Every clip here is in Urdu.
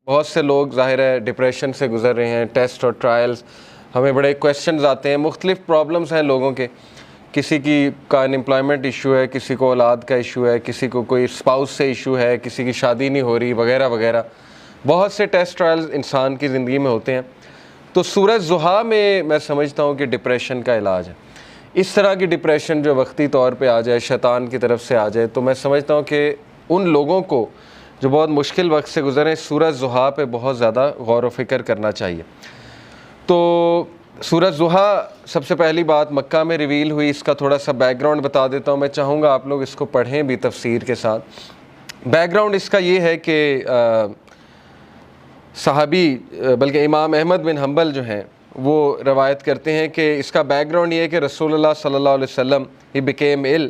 بہت سے لوگ ظاہر ہے ڈپریشن سے گزر رہے ہیں، ٹیسٹ اور ٹرائلز، ہمیں بڑے کویسچنز آتے ہیں، مختلف پرابلمس ہیں لوگوں کے، کسی کی کا انمپلائمنٹ ایشو ہے، کسی کو اولاد کا ایشو ہے، کسی کو کوئی اسپاؤس سے ایشو ہے، کسی کی شادی نہیں ہو رہی وغیرہ وغیرہ، بہت سے ٹیسٹ ٹرائلز انسان کی زندگی میں ہوتے ہیں۔ تو سورہ ضحیٰ میں سمجھتا ہوں کہ ڈپریشن کا علاج ہے۔ اس طرح کی ڈپریشن جو وقتی طور پہ آ جائے، شیطان کی طرف سے آ جائے، تو میں سمجھتا ہوں کہ ان لوگوں کو جو بہت مشکل وقت سے گزرے، سورہ ضحیٰ پہ بہت زیادہ غور و فکر کرنا چاہیے۔ تو سورہ ضحیٰ سب سے پہلی بات مکہ میں ریویل ہوئی، اس کا تھوڑا سا بیک گراؤنڈ بتا دیتا ہوں، میں چاہوں گا آپ لوگ اس کو پڑھیں بھی تفسیر کے ساتھ۔ بیک گراؤنڈ اس کا یہ ہے کہ صحابی بلکہ امام احمد بن حنبل جو ہیں وہ روایت کرتے ہیں کہ اس کا بیک گراؤنڈ یہ ہے کہ رسول اللہ صلی اللہ علیہ وسلم he became ill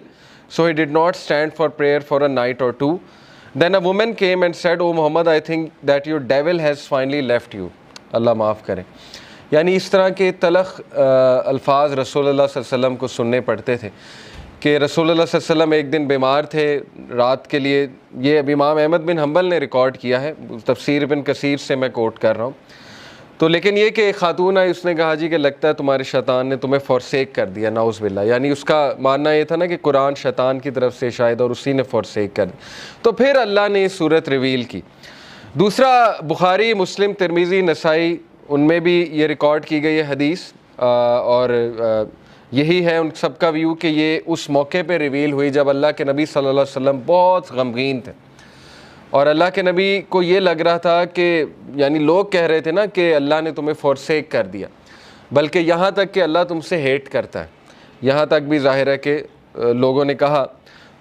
so he did not stand for prayer for a night or two. Then a woman came and said, "Oh Muhammad, I think that your devil has finally left you." اللہ معاف کرے۔ یعنی اس طرح کے تلخ الفاظ رسول اللہ صلی اللہ علیہ وسلم کو سننے پڑتے تھے کہ رسول اللہ صلی اللہ علیہ وسلم ایک دن بیمار تھے رات کے لیے۔ یہ اب امام احمد بن حنبل نے ریکارڈ کیا ہے، تفسیر ابن کثیر سے میں کوٹ کر رہا ہوں۔ تو لیکن یہ کہ ایک خاتون آئی، اس نے کہا جی کہ لگتا ہے تمہارے شیطان نے تمہیں فورسیک کر دیا، نعوذ باللہ۔ یعنی اس کا ماننا یہ تھا نا کہ قرآن شیطان کی طرف سے شاید اور اسی نے فورسیک کر دیا۔ تو پھر اللہ نے یہ صورت ریویل کی۔ دوسرا بخاری، مسلم، ترمذی، نسائی، ان میں بھی یہ ریکارڈ کی گئی ہے حدیث، اور یہی ہے ان سب کا ویو کہ یہ اس موقع پہ ریویل ہوئی جب اللہ کے نبی صلی اللہ علیہ وسلم بہت غمگین تھے، اور اللہ کے نبی کو یہ لگ رہا تھا کہ یعنی لوگ کہہ رہے تھے نا کہ اللہ نے تمہیں فورسیک کر دیا، بلکہ یہاں تک کہ اللہ تم سے ہیٹ کرتا ہے، یہاں تک بھی ظاہر ہے کہ لوگوں نے کہا۔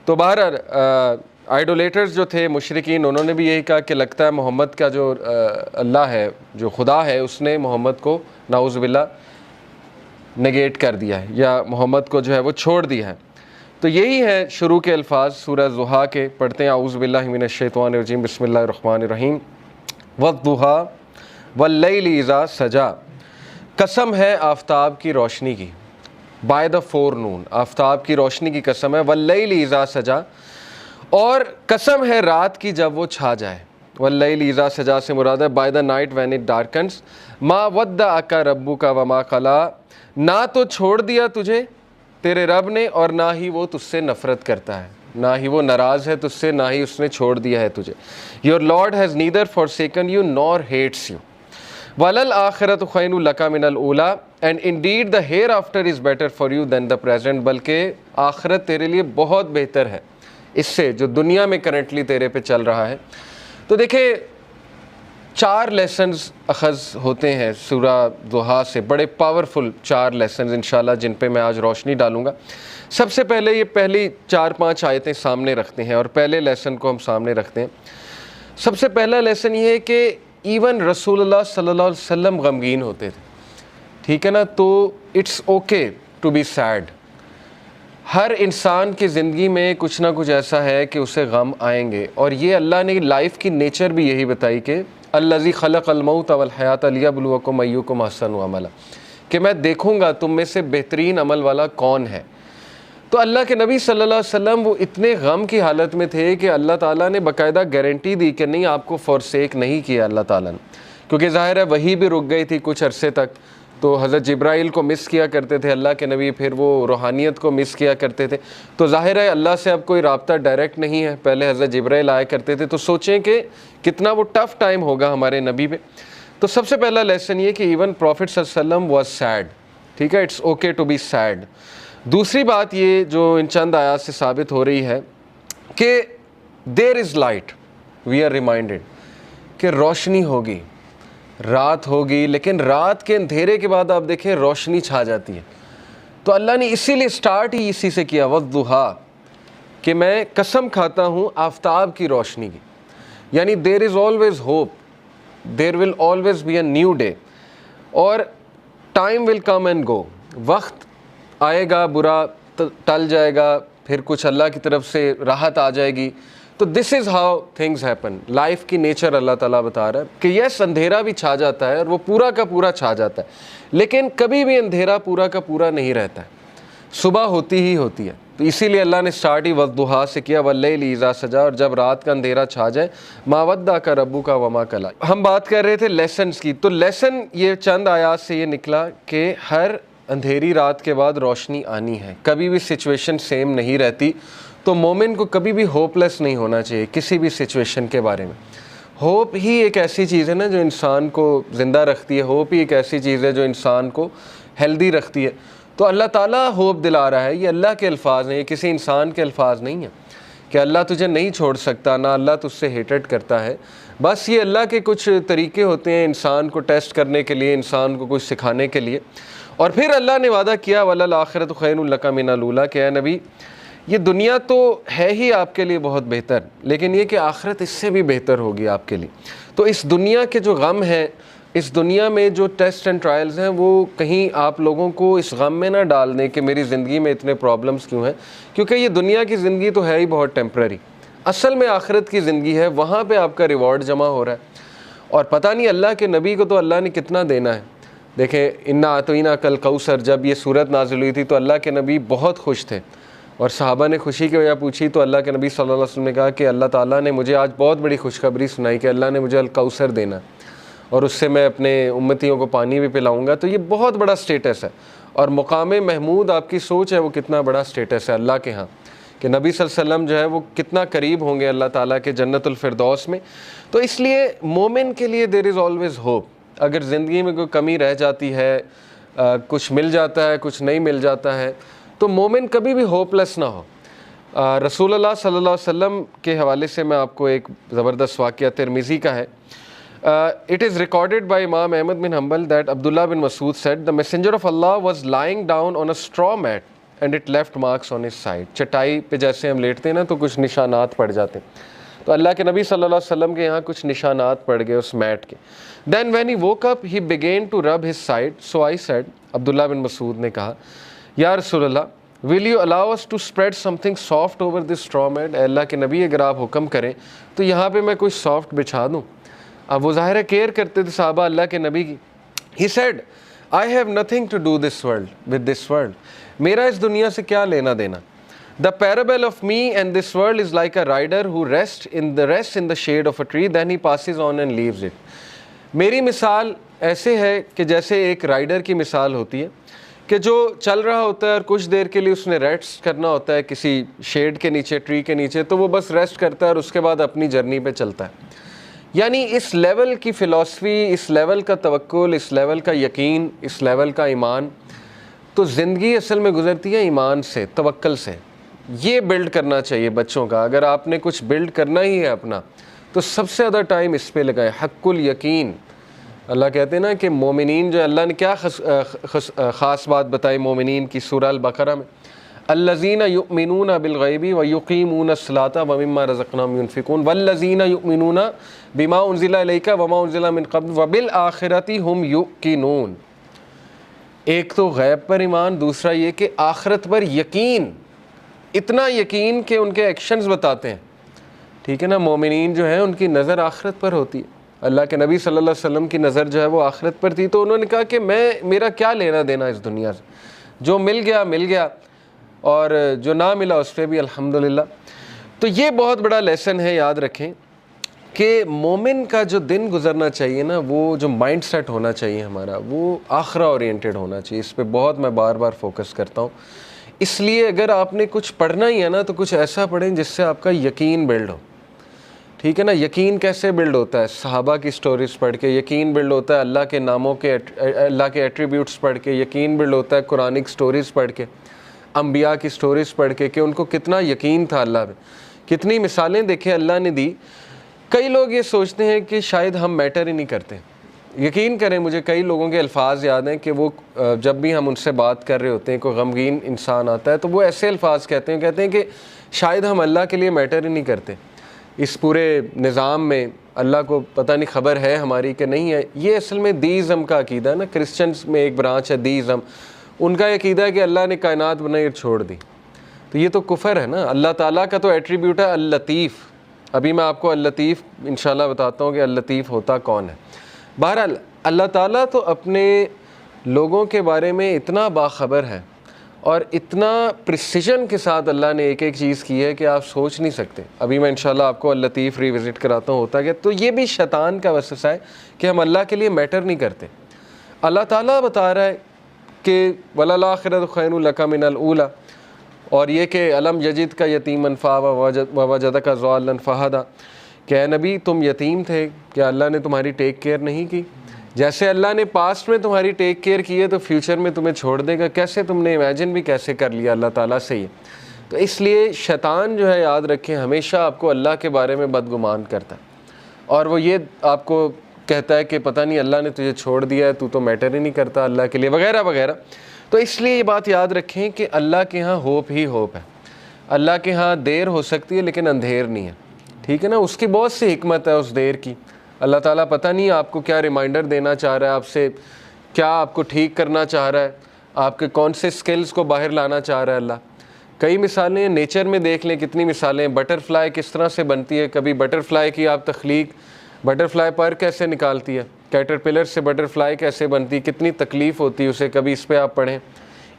تو بہرحال آئیڈولیٹرز جو تھے مشرکین، انہوں نے بھی یہی کہا کہ لگتا ہے محمد کا جو اللہ ہے، جو خدا ہے، اس نے محمد کو نعوذ باللہ نگیٹ کر دیا ہے، یا محمد کو جو ہے وہ چھوڑ دیا ہے۔ تو یہی ہے شروع کے الفاظ سورہ ضحیٰ کے، پڑھتے ہیں اعوذ باللہ من الشیطان الرجیم، بسم اللہ الرحمن الرحیم۔ والضحیٰ واللیل اذا سجا، قسم ہے آفتاب کی روشنی کی، بائی دا فور نون، آفتاب کی روشنی کی قسم ہے، واللیل اذا سجا، اور قسم ہے رات کی جب وہ چھا جائے۔ واللیل اذا سجا سے مراد ہے by the night when it darkness, ما ودعک ربک وما قلی، نہ تو چھوڑ دیا تجھے تیرے رب نے اور نہ ہی وہ تجھ سے نفرت کرتا ہے، نہ ہی وہ ناراض ہے تجھ سے، نہ ہی اس نے چھوڑ دیا ہے تجھے۔ Your Lord has neither forsaken you nor hates you. وَلَلْآخِرَةُ خَيْرٌ لَكَ مِنَ الْأُولَىٰ and indeed the hereafter is better for you than the present، بلکہ آخرت تیرے لیے بہت بہتر ہے اس سے جو دنیا میں کرنٹلی تیرے پہ چل رہا ہے۔ تو دیکھیں 4 لیسنز اخذ ہوتے ہیں سورہ ضحیٰ سے، بڑے پاورفل 4 لیسنز انشاءاللہ، جن پہ میں آج روشنی ڈالوں گا۔ سب سے پہلے یہ پہلی 4-5 آیتیں سامنے رکھتے ہیں اور پہلے لیسن کو ہم سامنے رکھتے ہیں۔ سب سے پہلا لیسن یہ ہے کہ ایون رسول اللہ صلی اللہ علیہ وسلم غمگین ہوتے تھے، ٹھیک ہے نا؟ تو it's okay to be sad. ہر انسان کی زندگی میں کچھ نہ کچھ ایسا ہے کہ اسے غم آئیں گے، اور یہ اللہ نے لائف کی نیچر بھی یہی بتائی کہ الذی خلق الموت والحیات لیبلوکم ایکم احسن عملا، کہ میں دیکھوں گا تم میں سے بہترین عمل والا کون ہے۔ تو اللہ کے نبی صلی اللہ علیہ وسلم وہ اتنے غم کی حالت میں تھے کہ اللہ تعالیٰ نے باقاعدہ گارنٹی دی کہ نہیں، آپ کو فورسیک نہیں کیا اللہ تعالیٰ نے، کیونکہ ظاہر ہے وہی بھی رک گئی تھی کچھ عرصے تک، تو حضرت جبرائیل کو مس کیا کرتے تھے اللہ کے نبی، پھر وہ روحانیت کو مس کیا کرتے تھے، تو ظاہر ہے اللہ سے اب کوئی رابطہ ڈائریکٹ نہیں ہے، پہلے حضرت جبرائیل آیا کرتے تھے، تو سوچیں کہ کتنا وہ ٹف ٹائم ہوگا ہمارے نبی پہ۔ تو سب سے پہلا لیسن یہ کہ ایون پروفٹ صلی اللہ علیہ وسلم واز سیڈ، ٹھیک ہے، it's okay to be said. دوسری بات یہ جو ان چند آیات سے ثابت ہو رہی ہے کہ دیر از لائٹ، وی آر ریمائنڈڈ کہ روشنی ہوگی، رات ہوگی، لیکن رات کے اندھیرے کے بعد آپ دیکھیں روشنی چھا جاتی ہے۔ تو اللہ نے اسی لیے سٹارٹ ہی اسی سے کیا، والضحیٰ، کہ میں قسم کھاتا ہوں آفتاب کی روشنی کی، یعنی there is always hope, there will always be a new day, اور time will come and go, وقت آئے گا، برا ٹل جائے گا، پھر کچھ اللہ کی طرف سے راحت آ جائے گی۔ تو this is how things happen, life کی نیچر اللہ تعالیٰ بتا رہا ہے کہ یس اندھیرا بھی چھا جاتا ہے اور وہ پورا کا پورا چھا جاتا ہے، لیکن کبھی بھی اندھیرا پورا کا پورا نہیں رہتا ہے۔ صبح ہوتی ہی ہوتی ہے، تو اسی لیے اللہ نے سٹارٹ ہی والضحیٰ سے کیا، واللیل اذا سجا، اور جب رات کا اندھیرا چھا جائے، ما ودعک ربک وما قلی۔ ہم بات کر رہے تھے لیسنز کی، تو لیسن یہ چند آیات سے یہ نکلا کہ ہر اندھیری رات کے بعد روشنی آنی ہے، کبھی بھی سچویشن سیم نہیں رہتی، تو مومن کو کبھی بھی ہوپ لیس نہیں ہونا چاہیے کسی بھی سچویشن کے بارے میں۔ ہوپ ہی ایک ایسی چیز ہے نا جو انسان کو زندہ رکھتی ہے، ہوپ ہی ایک ایسی چیز ہے جو انسان کو ہیلدی رکھتی ہے۔ تو اللہ تعالیٰ ہوپ دلا رہا ہے، یہ اللہ کے الفاظ ہیں، یہ کسی انسان کے الفاظ نہیں ہیں کہ اللہ تجھے نہیں چھوڑ سکتا، نہ اللہ تجھ سے ہیٹڈ کرتا ہے، بس یہ اللہ کے کچھ طریقے ہوتے ہیں انسان کو ٹیسٹ کرنے کے لیے، انسان کو کچھ سکھانے کے لیے۔ اور پھر اللہ نے وعدہ کیا وَلَلْآخِرَةُ خَيْرٌ لَكَ مِنَ الْأُولَىٰ، کہ اے نبی یہ دنیا تو ہے ہی آپ کے لیے بہت بہتر، لیکن یہ کہ آخرت اس سے بھی بہتر ہوگی آپ کے لیے۔ تو اس دنیا کے جو غم ہیں، اس دنیا میں جو ٹیسٹ اینڈ ٹرائلز ہیں، وہ کہیں آپ لوگوں کو اس غم میں نہ ڈال دیں کہ میری زندگی میں اتنے پرابلمس کیوں ہیں، کیونکہ یہ دنیا کی زندگی تو ہے ہی بہت ٹیمپرری، اصل میں آخرت کی زندگی ہے، وہاں پہ آپ کا ریوارڈ جمع ہو رہا ہے۔ اور پتہ نہیں اللہ کے نبی کو تو اللہ نے کتنا دینا ہے۔ دیکھیں انا اعطیناک الکوثر، جب یہ صورت نازل ہوئی تھی تو اللہ کے نبی بہت خوش تھے، اور صحابہ نے خوشی کی وجہ پوچھی تو اللہ کے نبی صلی اللہ علیہ وسلم نے کہا کہ اللہ تعالیٰ نے مجھے آج بہت بڑی خوشخبری سنائی کہ اللہ نے مجھے الکوثر دینا، اور اس سے میں اپنے امتیوں کو پانی بھی پلاؤں گا۔ تو یہ بہت بڑا سٹیٹس ہے، اور مقام محمود آپ کی سوچ ہے وہ کتنا بڑا سٹیٹس ہے اللہ کے ہاں، کہ نبی صلی اللہ علیہ وسلم جو ہے وہ کتنا قریب ہوں گے اللہ تعالیٰ کے جنت الفردوس میں۔ تو اس لیے مومن کے لیے دیر از آلویز ہوپ۔ اگر زندگی میں کوئی کمی رہ جاتی ہے، کچھ مل جاتا ہے، کچھ نہیں مل جاتا ہے، تو مومن کبھی بھی ہوپ لیس نہ ہو۔ رسول اللہ صلی اللہ علیہ وسلم کے حوالے سے میں آپ کو ایک زبردست واقعہ ترمذی کا ہے۔ It is recorded by Imam Ahmad bin Hanbal that Abdullah bin Mas'ud said, the messenger of Allah was lying down on a straw mat and it left marks on his side. چٹائی پہ جیسے ہم لیٹتے ہیں نا تو کچھ نشانات پڑ جاتے ہیں، تو اللہ کے نبی صلی اللہ علیہ وسلم کے یہاں کچھ نشانات پڑ گئے اس میٹ کے۔ Then when he woke up he began to rub his side, so I said، عبداللہ بن مسعود نے کہا، یا رسول اللہ will you allow us to spread something soft over this straw mat؟ اے اللہ کے نبی اگر آپ حکم کریں تو یہاں پہ میں کوئی سافٹ بچھا دوں۔ اب وہ ظاہر ہے کیئر کرتے تھے صحابہ اللہ کے نبی کی۔ He said I have nothing to do with this world، میرا اس دنیا سے کیا لینا دینا۔ The parable of me and this world is like a rider who rests in the shade of a tree, then he passes on and leaves it۔ میری مثال ایسے ہے کہ جیسے ایک رائڈر کی مثال ہوتی ہے کہ جو چل رہا ہوتا ہے اور کچھ دیر کے لیے اس نے ریسٹ کرنا ہوتا ہے کسی شیڈ کے نیچے، ٹری کے نیچے، تو وہ بس ریسٹ کرتا ہے اور اس کے بعد اپنی جرنی پہ چلتا ہے۔ یعنی اس لیول کی فلسفی، اس لیول کا توکل، اس لیول کا یقین، اس لیول کا ایمان، تو زندگی اصل میں گزرتی ہے ایمان سے، توکل سے۔ یہ بلڈ کرنا چاہیے بچوں کا۔ اگر آپ نے کچھ بلڈ کرنا ہی ہے اپنا تو سب سے زیادہ ٹائم اس پہ لگائیں، حق الیقین۔ اللہ کہتے ہیں نا کہ مومنین جو اللہ نے کیا خاص بات بتائی مومنین کی سورہ البقرہ میں، الذین یؤمنون بالغیب ویقیمون الصلاۃ ومما رزقناہم ینفقون والذین یؤمنون بما انزل الیک وما انزل من قبل وبالآخرۃ ھم یوقنون۔ ایک تو غیب پر ایمان، دوسرا یہ کہ آخرت پر یقین، اتنا یقین کہ ان کے ایکشنز بتاتے ہیں۔ ٹھیک ہے نا، مومنین جو ہیں ان کی نظر آخرت پر ہوتی ہے۔ اللہ کے نبی صلی اللہ علیہ وسلم کی نظر جو ہے وہ آخرت پر تھی، تو انہوں نے کہا کہ میرا کیا لینا دینا اس دنیا سے، جو مل گیا مل گیا، اور جو نہ ملا اس پہ بھی الحمدللہ۔ تو یہ بہت بڑا لیسن ہے، یاد رکھیں کہ مومن کا جو دن گزرنا چاہیے نا، وہ جو مائنڈ سیٹ ہونا چاہیے ہمارا، وہ آخرہ اورینٹڈ ہونا چاہیے۔ اس پہ بہت میں بار بار فوکس کرتا ہوں۔ اس لیے اگر آپ نے کچھ پڑھنا ہی ہے نا تو کچھ ایسا پڑھیں جس سے آپ کا یقین بلڈ ہو۔ ٹھیک ہے نا، یقین کیسے بلڈ ہوتا ہے؟ صحابہ کی سٹوریز پڑھ کے یقین بلڈ ہوتا ہے، اللہ کے ناموں کے، اللہ کے ایٹریبیوٹس پڑھ کے یقین بلڈ ہوتا ہے، قرآنک سٹوریز پڑھ کے، انبیاء کی سٹوریز پڑھ کے کہ ان کو کتنا یقین تھا اللہ پہ۔ کتنی مثالیں دیکھیں اللہ نے دی۔ کئی لوگ یہ سوچتے ہیں کہ شاید ہم میٹر ہی نہیں کرتے۔ یقین کریں مجھے کئی لوگوں کے الفاظ یاد ہیں کہ وہ جب بھی ہم ان سے بات کر رہے ہوتے ہیں، کوئی غمگین انسان آتا ہے تو وہ ایسے الفاظ کہتے ہیں کہ شاید ہم اللہ کے لیے میٹر ہی نہیں کرتے، اس پورے نظام میں اللہ کو پتہ نہیں خبر ہے ہماری کہ نہیں ہے۔ یہ اصل میں دیزم کا عقیدہ ہے نا، کرسچنز میں ایک برانچ ہے دیزم، ان کا یہ عقیدہ ہے کہ اللہ نے کائنات بنائی اور چھوڑ دی، تو یہ تو کفر ہے نا۔ اللہ تعالیٰ کا تو ایٹریبیوٹ ہے اللطیف۔ ابھی میں آپ کو اللطیف انشاءاللہ بتاتا ہوں کہ اللطیف ہوتا کون ہے۔ بہرحال اللہ تعالیٰ تو اپنے لوگوں کے بارے میں اتنا باخبر ہے، اور اتنا پریسیجن کے ساتھ اللہ نے ایک ایک چیز کی ہے کہ آپ سوچ نہیں سکتے. ابھی میں انشاءاللہ آپ کو اللطیف ریوزٹ کراتا ہوں ہوتا کہ تو یہ بھی شیطان کا وسوسہ ہے کہ ہم اللہ کے لیے میٹر نہیں کرتے. اللہ تعالیٰ بتا رہا ہے کہ وَلَلْآخِرَةُ خَيْرٌ لَكَ مِنَ الْأُولَىٰ، اور یہ کہ الم یجد کا یتیماً ووجدک ضالًا فہدیٰ، کہ اے نبی تم یتیم تھے، کیا اللہ نے تمہاری ٹیک کیئر نہیں کی؟ جیسے اللہ نے پاسٹ میں تمہاری ٹیک کیئر کی ہے تو فیوچر میں تمہیں چھوڑ دے گا. کیسے تم نے امیجن بھی کیسے کر لیا اللہ تعالیٰ سے یہ؟ تو اس لیے شیطان جو ہے یاد رکھیں ہمیشہ آپ کو اللہ کے بارے میں بدگمان کرتا ہے، اور وہ یہ آپ کو کہتا ہے کہ پتہ نہیں اللہ نے تجھے چھوڑ دیا ہے، تو میٹر ہی نہیں کرتا اللہ کے لیے وغیرہ وغیرہ. تو اس لیے یہ بات یاد رکھیں کہ اللہ کے ہاں ہوپ ہی ہوپ ہے. اللہ کے ہاں دیر ہو سکتی ہے لیکن اندھیر نہیں ہے. ٹھیک ہے نا، اس کی بہت سی حکمت ہے اس دیر کی. اللہ تعالیٰ پتہ نہیں آپ کو کیا ریمائنڈر دینا چاہ رہا ہے آپ سے، کیا آپ کو ٹھیک کرنا چاہ رہا ہے، آپ کے کون سے سکلز کو باہر لانا چاہ رہا ہے اللہ. کئی مثالیں نیچر میں دیکھ لیں، کتنی مثالیں. بٹر فلائی کس طرح سے بنتی ہے، کبھی بٹر فلائی کی آپ تخلیق، بٹر فلائی پر کیسے نکالتی ہے، کیٹر پلر سے بٹر فلائی کیسے بنتی، کتنی تکلیف ہوتی ہے اسے، کبھی اس پہ آپ پڑھیں.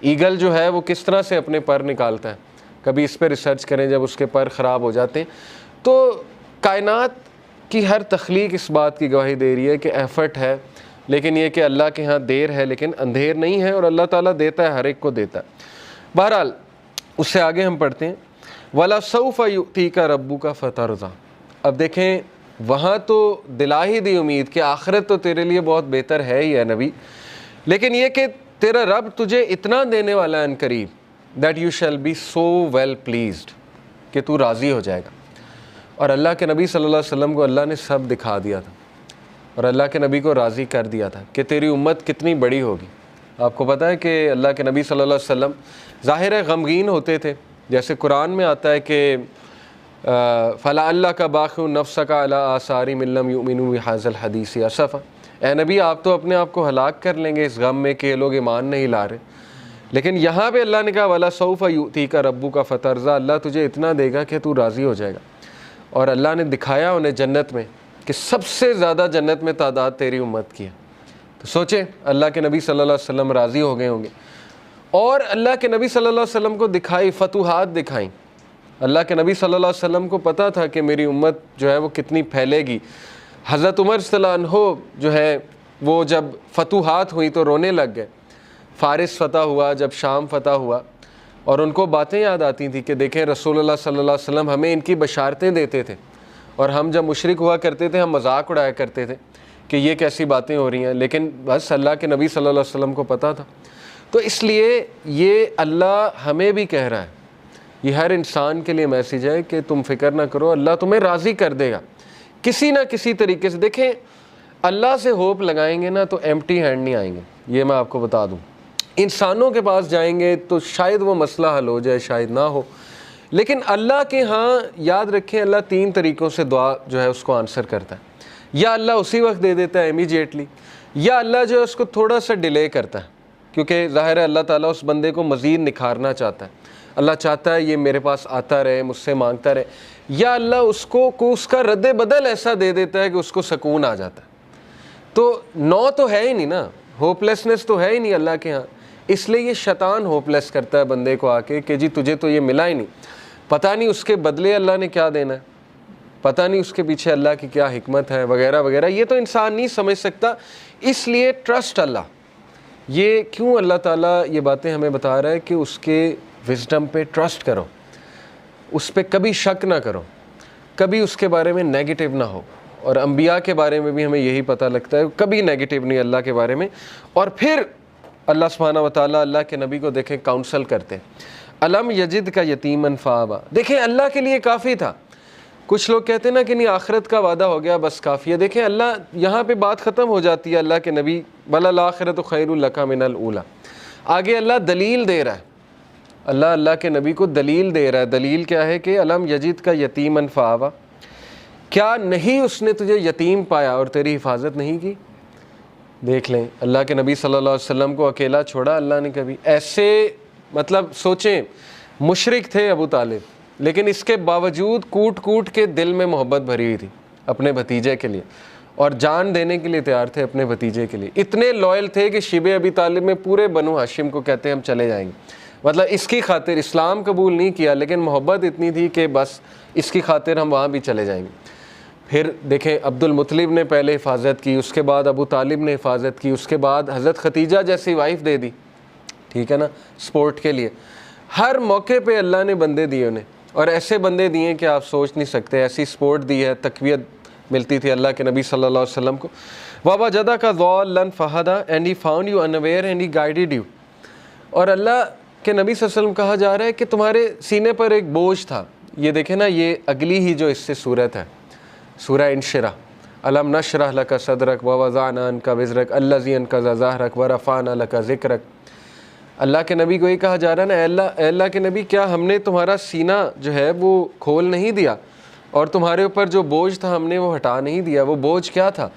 ایگل جو ہے وہ کس طرح سے اپنے پر نکالتا ہے، کبھی اس پہ ریسرچ کریں جب اس کے پر خراب ہو جاتے ہیں. تو کائنات کی ہر تخلیق اس بات کی گواہی دے رہی ہے کہ ایفرٹ ہے، لیکن یہ کہ اللہ کے ہاں دیر ہے لیکن اندھیر نہیں ہے، اور اللہ تعالیٰ دیتا ہے، ہر ایک کو دیتا ہے. بہرحال اس سے آگے ہم پڑھتے ہیں وَلَسَوْفَ يُؤْتِيكَ رَبُّكَ فَتَرْضَىٰ. اب دیکھیں وہاں تو دلا ہی دی امید کہ آخرت تو تیرے لیے بہت بہتر ہے ہی ہے نبی، لیکن یہ کہ تیرا رب تجھے اتنا دینے والا ہے ان قریب that you shall be so well pleased، کہ تو راضی ہو جائے گا. اور اللہ کے نبی صلی اللہ علیہ وسلم کو اللہ نے سب دکھا دیا تھا، اور اللہ کے نبی کو راضی کر دیا تھا کہ تیری امت کتنی بڑی ہوگی. آپ کو پتہ ہے کہ اللہ کے نبی صلی اللہ علیہ وسلم ظاہر ہے غمگین ہوتے تھے، جیسے قرآن میں آتا ہے کہ فَلَعَلَّكَ بَاخِعٌ نَفْسَكَ عَلَىٰ آثَارِهِمْ إِن لَّمْ يُؤْمِنُوا بِهَٰذَا الْحَدِيثِ أَسَفًا. اے نبی آپ تو اپنے آپ کو ہلاک کر لیں گے اس غم میں کہ یہ لوگ ایمان نہیں لا رہے. لیکن یہاں پہ اللہ نے کہا وَلَسَوْفَ يُؤْتِيكَ رَبُّكَ فَتَرْضَىٰ، اللہ تجھے اتنا دے گا کہ تو راضی ہو جائے گا. اور اللہ نے دکھایا انہیں جنت میں کہ سب سے زیادہ جنت میں تعداد تیری امت کی ہے. تو سوچیں اللہ کے نبی صلی اللہ علیہ وسلم راضی ہو گئے ہوں گے. اور اللہ کے نبی صلی اللہ علیہ وسلم کو دکھائی، فتوحات دکھائیں. اللہ کے نبی صلی اللہ علیہ وسلم کو پتہ تھا کہ میری امت جو ہے وہ کتنی پھیلے گی. حضرت عمر صلی اللہ عنہ جو ہے وہ جب فتوحات ہوئی تو رونے لگ گئے. فارس فتح ہوا، جب شام فتح ہوا، اور ان کو باتیں یاد آتی تھیں کہ دیکھیں رسول اللہ صلی اللہ علیہ وسلم ہمیں ان کی بشارتیں دیتے تھے، اور ہم جب مشرک ہوا کرتے تھے ہم مذاق اڑایا کرتے تھے کہ یہ کیسی باتیں ہو رہی ہیں، لیکن بس اللہ کے نبی صلی اللہ علیہ وسلم کو پتہ تھا. تو اس لیے یہ اللہ ہمیں بھی کہہ رہا ہے، یہ ہر انسان کے لیے میسیج ہے کہ تم فکر نہ کرو، اللہ تمہیں راضی کر دے گا کسی نہ کسی طریقے سے. دیکھیں اللہ سے ہوپ لگائیں گے نا تو ایمٹی ہینڈ نہیں آئیں گے، یہ میں آپ کو بتا دوں. انسانوں کے پاس جائیں گے تو شاید وہ مسئلہ حل ہو جائے، شاید نہ ہو، لیکن اللہ کے ہاں یاد رکھیں اللہ 3 طریقوں سے دعا جو ہے اس کو آنسر کرتا ہے. یا اللہ اسی وقت دے دیتا ہے امیجیٹلی، یا اللہ جو ہے اس کو تھوڑا سا ڈیلے کرتا ہے، کیونکہ ظاہر ہے اللہ تعالیٰ اس بندے کو مزید نکھارنا چاہتا ہے. اللہ چاہتا ہے یہ میرے پاس آتا رہے، مجھ سے مانگتا رہے. یا اللہ اس کو اس کا رد بدل ایسا دے دیتا ہے کہ اس کو سکون آ جاتا ہے. تو نو تو ہے ہی نہیں نا، ہوپ لیسنس تو ہے ہی نہیں اللہ کے ہاں. اس لیے یہ شیطان ہوپ لیس کرتا ہے بندے کو آ کے کہ جی تجھے تو یہ ملا ہی نہیں، پتہ نہیں اس کے بدلے اللہ نے کیا دینا ہے، پتہ نہیں اس کے پیچھے اللہ کی کیا حکمت ہے وغیرہ وغیرہ. یہ تو انسان نہیں سمجھ سکتا. اس لیے ٹرسٹ اللہ. یہ کیوں اللہ تعالیٰ یہ باتیں ہمیں بتا رہا ہے کہ اس کے وزڈم پہ ٹرسٹ کرو، اس پہ کبھی شک نہ کرو، کبھی اس کے بارے میں نیگیٹو نہ ہو. اور انبیاء کے بارے میں بھی ہمیں یہی پتہ لگتا ہے، کبھی نیگیٹو نہیں اللہ کے بارے میں. اور پھر اللہ سبحانہ و تعالیٰ اللہ کے نبی کو دیکھیں کاؤنسل کرتے. الم یجد کا یتیمن فآویٰ، دیکھیں اللہ کے لیے کافی تھا. کچھ لوگ کہتے ہیں نا کہ نہیں آخرت کا وعدہ ہو گیا بس کافی ہے. دیکھیں اللہ یہاں پہ بات ختم ہو جاتی ہے اللہ کے نبی وَلَلْآخِرَةُ خَيْرٌ لَكَ مِنَ الْأُولَىٰ. آگے اللہ دلیل دے رہا ہے، اللہ کے نبی کو دلیل دے رہا ہے. دلیل کیا ہے کہ الم یجد کا یتیمن فآویٰ، کیا نہیں اس نے تجھے یتیم پایا اور تیری حفاظت نہیں کی. دیکھ لیں اللہ کے نبی صلی اللہ علیہ وسلم کو اکیلا چھوڑا اللہ نے کبھی. ایسے مطلب سوچیں مشرک تھے ابو طالب، لیکن اس کے باوجود کوٹ کوٹ کے دل میں محبت بھری ہوئی تھی اپنے بھتیجے کے لیے، اور جان دینے کے لیے تیار تھے اپنے بھتیجے کے لیے. اتنے لائل تھے کہ شیبہ ابی طالب میں پورے بنو ہاشم کو کہتے ہیں ہم چلے جائیں گے. مطلب اس کی خاطر اسلام قبول نہیں کیا، لیکن محبت اتنی تھی کہ بس اس کی خاطر ہم وہاں بھی چلے جائیں گے۔ پھر دیکھیں عبد المطلب نے پہلے حفاظت کی، اس کے بعد ابو طالب نے حفاظت کی، اس کے بعد حضرت ختیجہ جیسی وائف دے دی، ٹھیک ہے نا، سپورٹ کے لیے۔ ہر موقع پہ اللہ نے بندے دیے انہیں، اور ایسے بندے دیے کہ آپ سوچ نہیں سکتے، ایسی سپورٹ دی ہے، تقویت ملتی تھی اللہ کے نبی صلی اللہ علیہ وسلم کو۔ وَوَجَدَكَ ضَالًّا فَهَدَىٰ and he found you unaware and he guided you۔ اور اللہ کے نبی صلی اللہ علیہ وسلم کہا جا رہا ہے کہ تمہارے سینے پر ایک بوجھ تھا۔ یہ دیکھیں نا، یہ اگلی ہی جو اس سے صورت ہے، سورہ انشرح، أَلَمْ نَشْرَحْ لَكَ صَدْرَكَ وَوَضَعْنَا عَنْكَ وِزْرَكَ الَّذِي أَنقَضَ ظَهْرَكَ وَرَفَعْنَا لَكَ ذِكْرَكَ۔ اللہ کے نبی کو یہ کہا جا رہا ہے نا، اے اللہ کے نبی، کیا ہم نے تمہارا سینہ جو ہے وہ کھول نہیں دیا، اور تمہارے اوپر جو بوجھ تھا ہم نے وہ ہٹا نہیں دیا؟ وہ بوجھ کیا تھا؟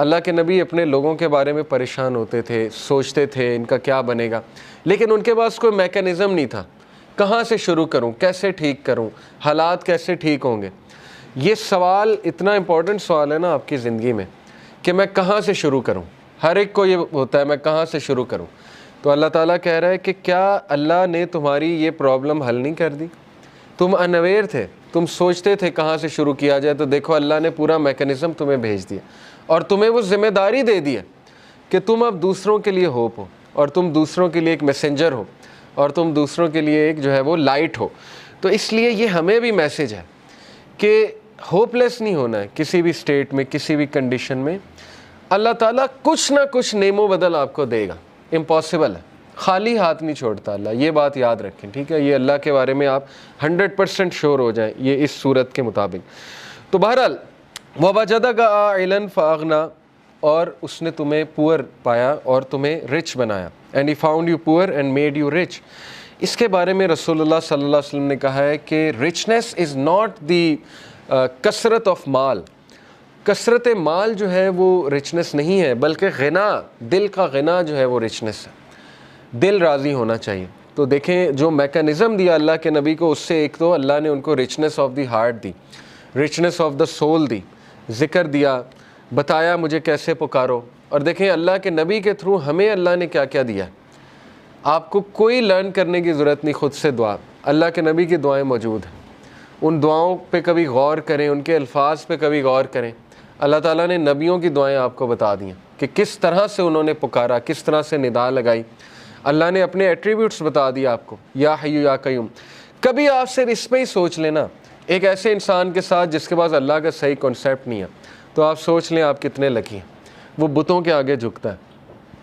اللہ کے نبی اپنے لوگوں کے بارے میں پریشان ہوتے تھے، سوچتے تھے ان کا کیا بنے گا، لیکن ان کے پاس کوئی میکانزم نہیں تھا، کہاں سے شروع کروں، کیسے ٹھیک کروں، حالات کیسے ٹھیک ہوں گے۔ یہ سوال اتنا امپورٹنٹ سوال ہے نا آپ کی زندگی میں، کہ میں کہاں سے شروع کروں۔ ہر ایک کو یہ ہوتا ہے، میں کہاں سے شروع کروں۔ تو اللہ تعالیٰ کہہ رہا ہے کہ کیا اللہ نے تمہاری یہ پرابلم حل نہیں کر دی؟ تم انویئر تھے، تم سوچتے تھے کہاں سے شروع کیا جائے، تو دیکھو اللہ نے پورا میکانزم تمہیں بھیج دیا، اور تمہیں وہ ذمہ داری دے دی ہے کہ تم اب دوسروں کے لیے ہوپ ہو، اور تم دوسروں کے لیے ایک میسنجر ہو، اور تم دوسروں کے لیے ایک جو ہے وہ لائٹ ہو۔ تو اس لیے یہ ہمیں بھی میسج ہے کہ ہوپ لیس نہیں ہونا ہے کسی بھی اسٹیٹ میں، کسی بھی کنڈیشن میں۔ اللہ تعالیٰ کچھ نہ کچھ نعم و بدل آپ کو دے گا، امپاسبل ہے، خالی ہاتھ نہیں چھوڑتا اللہ، یہ بات یاد رکھیں، ٹھیک ہے؟ یہ اللہ کے بارے میں آپ 100% شور ہو جائیں یہ اس صورت کے مطابق۔ تو بہرحال وَوَجَدَكَ عَائِلًا فَأَغْنَىٰ، اور اس نے تمہیں پور پایا اور تمہیں رچ بنایا، and he found you poor and made you rich. اس کے بارے میں رسول اللہ صلی اللہ علیہ وسلم نے کہا ہے کہ رچنس از ناٹ دی کثرت آف مال، کثرت مال جو ہے وہ رچنس نہیں ہے، بلکہ غنا، دل کا غنا جو ہے وہ رچنس ہے، دل راضی ہونا چاہیے۔ تو دیکھیں جو میکانزم دیا اللہ کے نبی کو، اس سے ایک تو اللہ نے ان کو رچنس آف دی ہارٹ دی، رچنس آف دا سول دی، ذکر دیا، بتایا مجھے کیسے پکارو۔ اور دیکھیں اللہ کے نبی کے تھرو ہمیں اللہ نے کیا کیا دیا۔ آپ کو کوئی لرن کرنے کی ضرورت نہیں، خود سے دعا، اللہ کے نبی کی دعائیں موجود ہیں، ان دعاؤں پہ کبھی غور کریں، ان کے الفاظ پہ کبھی غور کریں۔ اللہ تعالیٰ نے نبیوں کی دعائیں آپ کو بتا دیں کہ کس طرح سے انہوں نے پکارا، کس طرح سے ندا لگائی۔ اللہ نے اپنے ایٹریبیوٹس بتا دیا آپ کو، یا حیو یا قیوم۔ کبھی آپ صرف اس پہ ہی سوچ لینا، ایک ایسے انسان کے ساتھ جس کے پاس اللہ کا صحیح کنسیپٹ نہیں ہے، تو آپ سوچ لیں آپ کتنے لکی ہیں۔ وہ بتوں کے آگے جھکتا ہے،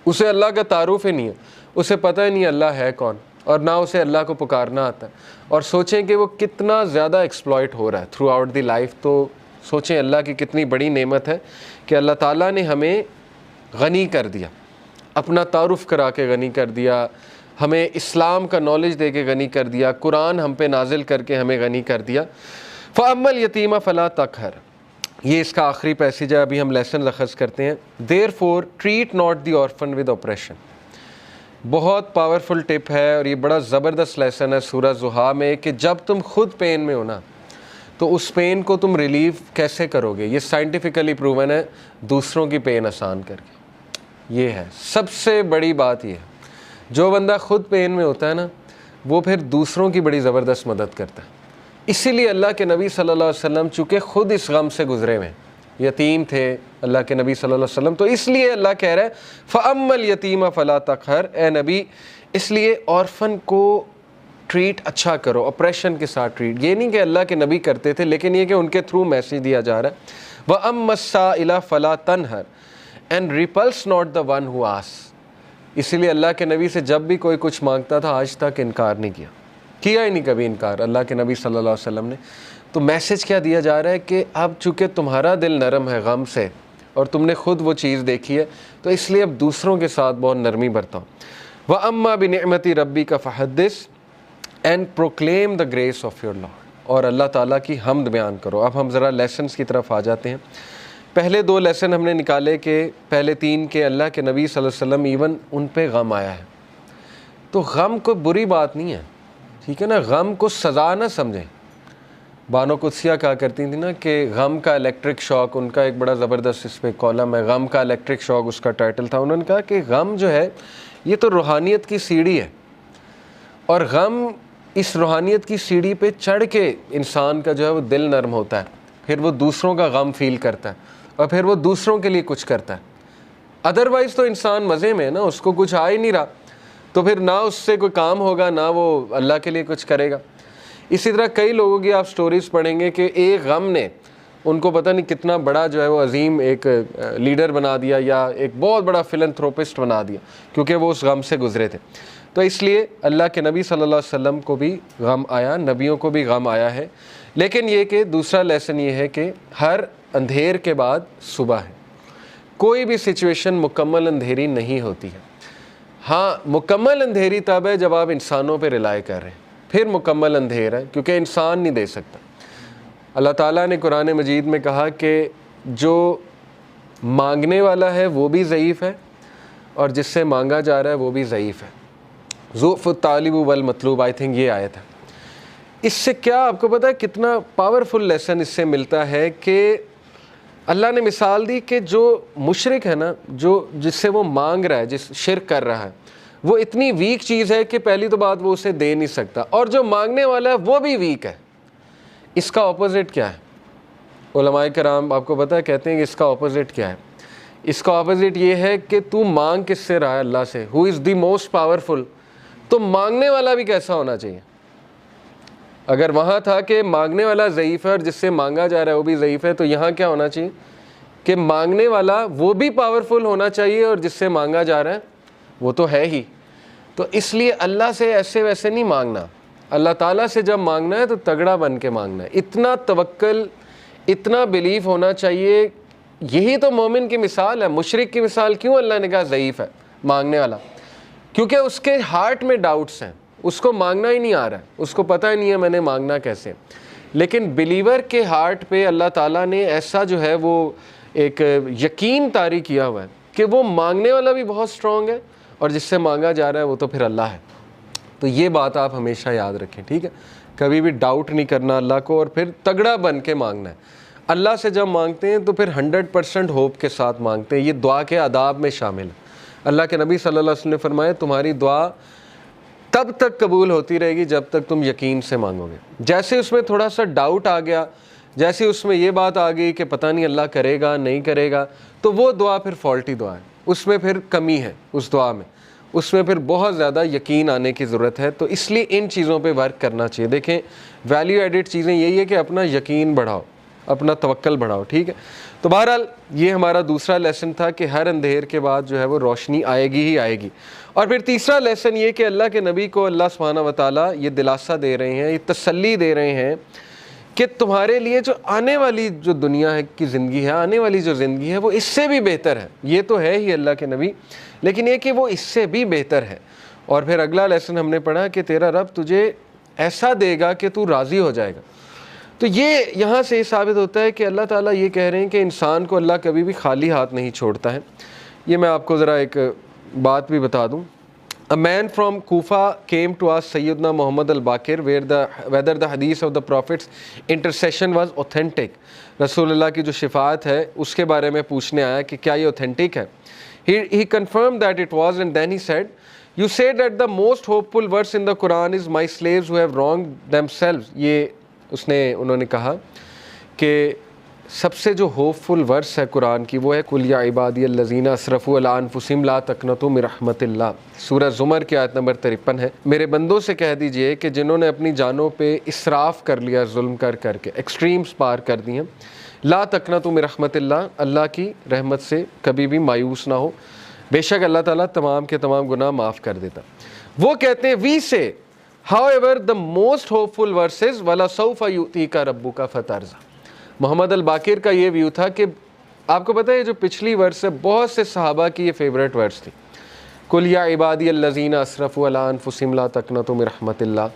اسے اللہ کا تعارف ہی نہیں ہے، اسے پتہ ہی نہیں اللہ ہے کون، اور نہ اسے اللہ کو پکارنا آتا ہے۔ اور سوچیں کہ وہ کتنا زیادہ ایکسپلائٹ ہو رہا ہے تھرو آؤٹ دی لائف۔ تو سوچیں اللہ کی کتنی بڑی نعمت ہے کہ اللہ تعالیٰ نے ہمیں غنی کر دیا، اپنا تعارف کرا کے غنی کر دیا، ہمیں اسلام کا نالج دے کے غنی کر دیا، قرآن ہم پہ نازل کر کے ہمیں غنی کر دیا۔ فَأَمَّا الْيَتِيمَ فَلَا تَقْهَرْ، یہ اس کا آخری پیسیج ہے، ابھی ہم لیسن اخذ کرتے ہیں۔ Therefore treat not the orphan with oppression، بہت پاورفل ٹپ ہے، اور یہ بڑا زبردست لیسن ہے سورہ زحا میں، کہ جب تم خود پین میں ہو نا، تو اس پین کو تم ریلیو کیسے کرو گے؟ یہ سائنٹیفکلی پروون ہے، دوسروں کی پین آسان کر کے۔ یہ ہے سب سے بڑی بات، یہ ہے جو بندہ خود پین میں ہوتا ہے نا، وہ پھر دوسروں کی بڑی زبردست مدد کرتا ہے۔ اسی لیے اللہ کے نبی صلی اللہ علیہ وسلم چونکہ خود اس غم سے گزرے ہوئے ہیں، یتیم تھے اللہ کے نبی صلی اللہ علیہ وسلم، تو اس لیے اللہ کہہ رہا ہے فَأَمَّا الْيَتِيمَ فَلَا تَقْهَرْ، اے نبی اس لیے عورفن کو ٹریٹ اچھا کرو، اپریشن کے ساتھ ٹریٹ۔ یہ نہیں کہ اللہ کے نبی کرتے تھے، لیکن یہ کہ ان کے تھرو میسیج دیا جا رہا ہے۔ وَأَمَّا السَّائِلَ فَلَا تَنْهَرْ and repulse not the one who asks، اسی لیے اللہ کے نبی سے جب بھی کوئی کچھ مانگتا تھا آج تک انکار نہیں کیا ہی نہیں کبھی انکار اللہ کے نبی صلی اللہ علیہ وسلم نے۔ تو میسج کیا دیا جا رہا ہے کہ اب چونکہ تمہارا دل نرم ہے غم سے، اور تم نے خود وہ چیز دیکھی ہے، تو اس لیے اب دوسروں کے ساتھ بہت نرمی برتاؤ۔ وَأَمَّا بِنِعْمَةِ رَبِّكَ فَحَدِّثْ and proclaim the grace of your lord, اور اللہ تعالیٰ کی حمد بیان کرو۔ اب ہم ذرا لیسنس کی طرف آ جاتے ہیں۔ پہلے 2 لیسن ہم نے نکالے کہ پہلے 3 کہ اللہ کے نبی صلی اللہ علیہ وسلم ایون ان پہ غم آیا ہے، تو غم کوئی بری بات نہیں ہے، ٹھیک ہے نا، غم کو سزا نہ سمجھیں۔ بانو قدسیہ کہا کرتی تھی نا کہ غم کا الیکٹرک شاک، ان کا ایک بڑا زبردست اس پہ کالم ہے، غم کا الیکٹرک شاک اس کا ٹائٹل تھا۔ انہوں نے کہا کہ غم جو ہے یہ تو روحانیت کی سیڑھی ہے، اور غم اس روحانیت کی سیڑھی پہ چڑھ کے انسان کا جو ہے وہ دل نرم ہوتا ہے، پھر وہ دوسروں کا غم فیل کرتا ہے اور پھر وہ دوسروں کے لیے کچھ کرتا ہے۔ ادروائز تو انسان مزے میں ہے نا، اس کو کچھ آ ہی نہیں رہا، تو پھر نہ اس سے کوئی کام ہوگا نہ وہ اللہ کے لیے کچھ کرے گا۔ اسی طرح کئی لوگوں کی آپ سٹوریز پڑھیں گے کہ ایک غم نے ان کو پتہ نہیں کتنا بڑا جو ہے وہ عظیم ایک لیڈر بنا دیا یا ایک بہت بڑا فلنتھروپسٹ بنا دیا، کیونکہ وہ اس غم سے گزرے تھے۔ تو اس لیے اللہ کے نبی صلی اللہ علیہ وسلم کو بھی غم آیا، نبیوں کو بھی غم آیا ہے، لیکن یہ کہ دوسرا لیسن یہ ہے کہ ہر اندھیر کے بعد صبح ہے۔ کوئی بھی سچویشن مکمل اندھیری نہیں ہوتی ہے۔ ہاں، مکمل اندھیری تب ہے جب آپ انسانوں پہ رلائے کر رہے ہیں، پھر مکمل اندھیر ہے، کیونکہ انسان نہیں دے سکتا۔ اللہ تعالیٰ نے قرآن مجید میں کہا کہ جو مانگنے والا ہے وہ بھی ضعیف ہے اور جس سے مانگا جا رہا ہے وہ بھی ضعیف ہے۔ ضعف الطالب والمطلوب، آئی تھنک یہ آیت ہے۔ اس سے کیا آپ کو پتہ ہے کتنا پاورفل لیسن اس سے ملتا ہے کہ اللہ نے مثال دی کہ جو مشرک ہے نا، جس سے وہ مانگ رہا ہے، جس شرک کر رہا ہے، وہ اتنی ویک چیز ہے کہ پہلی تو بات وہ اسے دے نہیں سکتا، اور جو مانگنے والا ہے وہ بھی ویک ہے۔ اس کا اپوزٹ کیا ہے؟ علماء کرام آپ کو پتہ ہے کہتے ہیں کہ اس کا اپوزٹ کیا ہے؟ اس کا اپوزٹ یہ ہے کہ تو مانگ کس سے رہا ہے؟ اللہ سے، ہو از دی موسٹ پاورفل۔ تو مانگنے والا بھی کیسا ہونا چاہیے؟ اگر وہاں تھا کہ مانگنے والا ضعیف ہے اور جس سے مانگا جا رہا ہے وہ بھی ضعیف ہے، تو یہاں کیا ہونا چاہیے کہ مانگنے والا وہ بھی پاورفل ہونا چاہیے اور جس سے مانگا جا رہا ہے وہ تو ہے ہی۔ تو اس لیے اللہ سے ایسے ویسے نہیں مانگنا، اللہ تعالیٰ سے جب مانگنا ہے تو تگڑا بن کے مانگنا ہے، اتنا توکل، اتنا بلیف ہونا چاہیے۔ یہی تو مومن کی مثال ہے۔ مشرک کی مثال کیوں اللہ نے کہا ضعیف ہے مانگنے والا؟ کیونکہ اس کے ہارٹ میں ڈاؤٹس ہیں، اس کو مانگنا ہی نہیں آ رہا ہے، اس کو پتہ ہی نہیں ہے میں نے مانگنا کیسے۔ لیکن بلیور کے ہارٹ پہ اللہ تعالیٰ نے ایسا جو ہے وہ ایک یقین طاری کیا ہوا ہے کہ وہ مانگنے والا بھی بہت سٹرونگ ہے اور جس سے مانگا جا رہا ہے وہ تو پھر اللہ ہے۔ تو یہ بات آپ ہمیشہ یاد رکھیں، ٹھیک ہے؟ کبھی بھی ڈاؤٹ نہیں کرنا اللہ کو، اور پھر تگڑا بن کے مانگنا ہے۔ اللہ سے جب مانگتے ہیں تو پھر 100% ہوپ کے ساتھ مانگتے ہیں۔ یہ دعا کے آداب میں شامل ہے۔ اللہ کے نبی صلی اللہ علیہ وسلم نے فرمایا تمہاری دعا تب تک قبول ہوتی رہے گی جب تک تم یقین سے مانگو گے۔ جیسے اس میں تھوڑا سا ڈاؤٹ آ گیا، جیسے اس میں یہ بات آ گئی کہ پتہ نہیں اللہ کرے گا نہیں کرے گا، تو وہ دعا پھر فالٹی دعا ہے، اس میں پھر کمی ہے، اس دعا میں اس میں پھر بہت زیادہ یقین آنے کی ضرورت ہے۔ تو اس لیے ان چیزوں پہ ورک کرنا چاہیے۔ دیکھیں ویلیو ایڈڈ چیزیں یہی ہے کہ اپنا یقین بڑھاؤ، اپنا توکل بڑھاؤ، ٹھیک ہے؟ تو بہرحال یہ ہمارا دوسرا لیسن تھا کہ ہر اندھیر کے بعد جو ہے وہ روشنی آئے گی ہی آئے گی۔ اور پھر تیسرا لیسن یہ کہ اللہ کے نبی کو اللہ سبحانہ و تعالیٰ یہ دلاسا دے رہے ہیں، یہ تسلی دے رہے ہیں کہ تمہارے لیے جو آنے والی جو دنیا ہے کی زندگی ہے، آنے والی جو زندگی ہے وہ اس سے بھی بہتر ہے۔ یہ تو ہے ہی اللہ کے نبی، لیکن یہ کہ وہ اس سے بھی بہتر ہے۔ اور پھر اگلا لیسن ہم نے پڑھا کہ تیرا رب تجھے ایسا دے گا کہ تو راضی ہو جائے گا۔ تو یہ یہاں سے یہ ثابت ہوتا ہے کہ اللہ تعالیٰ یہ کہہ رہے ہیں کہ انسان کو اللہ کبھی بھی خالی ہاتھ نہیں چھوڑتا ہے۔ یہ میں آپ کو ذرا ایک بات بھی بتا دوں۔ A man from Kufa came to ask Sayyidina Muhammad al-Baqir whether the hadith of the Prophet's intercession was authentic. رسول اللہ کی جو شفاعت ہے اس کے بارے میں پوچھنے آیا کہ کیا یہ authentic ہے۔ He confirmed that it was, and then he said, you said that the most hopeful verse in the Quran is my slaves who have wronged themselves. یہ انہوں نے کہا کہ سب سے جو ہوپ فل ورس ہے قرآن کی وہ ہے قل یا عبادی الذین اسرفوا علی انفسہم لا تقنطوا من رحمت اللہ۔ سورہ زمر کی آیت نمبر 53 ہے، میرے بندوں سے کہہ دیجئے کہ جنہوں نے اپنی جانوں پہ اسراف کر لیا، ظلم کر کے ایکسٹریمز پار کر دی ہیں، لا تقنطوا من رحمت اللہ، اللہ کی رحمت سے کبھی بھی مایوس نہ ہو، بے شک اللہ تعالیٰ تمام کے تمام گناہ معاف کر دیتا۔ وہ کہتے ہیں وی سے however the most hopeful verse is وَلَسَوْفَ يُؤْتِيكَ رَبُّكَ فَتَرْضَىٰ۔ محمد الباقر کا یہ ویو تھا کہ آپ کو پتہ ہے جو پچھلی ورس ہے بہت سے صحابہ کی یہ فیوریٹ ورس تھی، قُلْ يَا عِبَادِيَ الَّذِينَ أَسْرَفُوا عَلَىٰ أَنفُسِهِمْ لَا تَقْنَطُوا مِن رَحْمَتِ اللَّهِ۔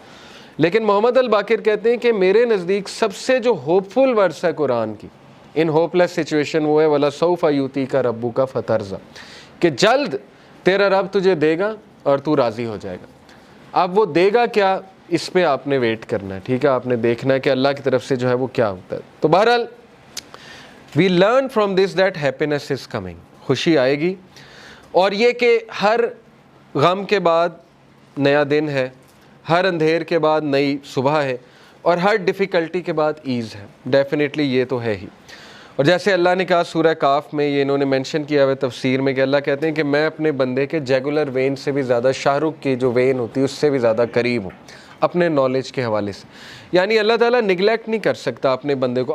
لیکن محمد الباقر کہتے ہیں کہ میرے نزدیک سب سے جو ہوپ فل ورس ہے قرآن کی ان ہوپ لیس سچویشن وہ ہے وَلَسَوْفَ يُؤْتِيكَ رَبُّكَ فَتَرْضَىٰ، کہ جلد تیرا رب تجھے دے گا اور تو راضی ہو جائے گا۔ اب وہ دے گا کیا، اس پہ آپ نے ویٹ کرنا ہے، ٹھیک ہے؟ آپ نے دیکھنا ہے کہ اللہ کی طرف سے جو ہے وہ کیا ہوتا ہے۔ تو بہرحال we learn from this that happiness is coming، خوشی آئے گی، اور یہ کہ ہر غم کے بعد نیا دن ہے، ہر اندھیر کے بعد نئی صبح ہے اور ہر ڈیفیکلٹی کے بعد ایز ہے. ڈیفینیٹلی یہ تو ہے ہی. اور جیسے اللہ نے کہا سورہ کاف میں، یہ انہوں نے مینشن کیا ہوا تفسیر میں، کہ اللہ کہتے ہیں کہ میں اپنے بندے کے جیگولر وین سے بھی زیادہ، شاہ رخ کی جو وین ہوتی ہے اس سے بھی زیادہ قریب ہوں اپنے نالج کے حوالے سے. یعنی اللہ تعالیٰ نگلیکٹ نہیں کر سکتا اپنے بندے کو.